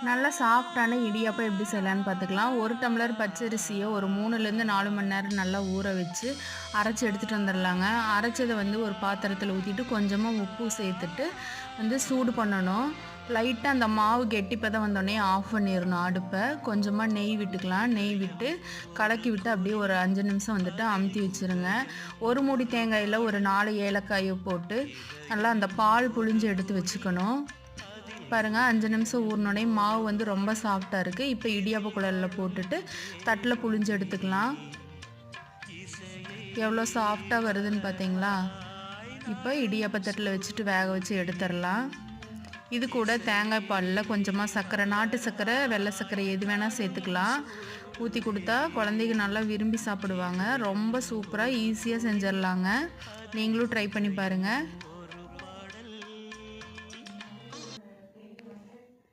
நல்லா சாஃப்டான இடியாப்பம் எப்படி செய்யலான்னு பார்த்துக்கலாம். 1 டம்ளர் பச்சரிசியை ஒரு 3லேருந்து 4 மணி நேரம் நல்லா ஊற வச்சு அரைச்சி எடுத்துகிட்டு வந்துடலாங்க. அரைச்சதை ஒரு பாத்திரத்தில் ஊற்றிட்டு கொஞ்சமாக உப்பு சேர்த்துட்டு சூடு பண்ணணும். லைட்டாக அந்த மாவு கெட்டிப்பதம் வந்தோடனே ஆஃப் பண்ணிடணும் அடுப்பை. கொஞ்சமாக நெய் விட்டுக்கலாம். நெய் விட்டு கலக்கி விட்டு அப்படியே ஒரு 5 நிமிஷம் அமுத்தி வச்சுருங்க. ஒரு மூடி தேங்காயில் ஒரு 4 ஏலக்காயை போட்டு நல்லா அந்த பால் புழிஞ்சு எடுத்து வச்சுக்கணும். பாருங்கள், 5 நிமிஷம் ஊறினோடனே மாவு ரொம்ப சாஃப்டாக இருக்குது. இப்போ இடியாப்ப குழலில் போட்டுட்டு தட்டில் புழிஞ்சு எடுத்துக்கலாம். எவ்வளோ சாஃப்டாக வருதுன்னு பார்த்தீங்களா? இப்போ இடியாப்ப தட்டில் வச்சுட்டு வேக வச்சு எடுத்துடலாம். இது கூட தேங்காய் பாலில் கொஞ்சமாக சர்க்கரை, நாட்டு சர்க்கரை, வெள்ளை சர்க்கரை எது வேணால் சேர்த்துக்கலாம். ஊற்றி கொடுத்தா குழந்தைங்க நல்லா விரும்பி சாப்பிடுவாங்க. ரொம்ப சூப்பராக ஈஸியாக செஞ்சிடலாங்க. நீங்களும் ட்ரை பண்ணி பாருங்கள்.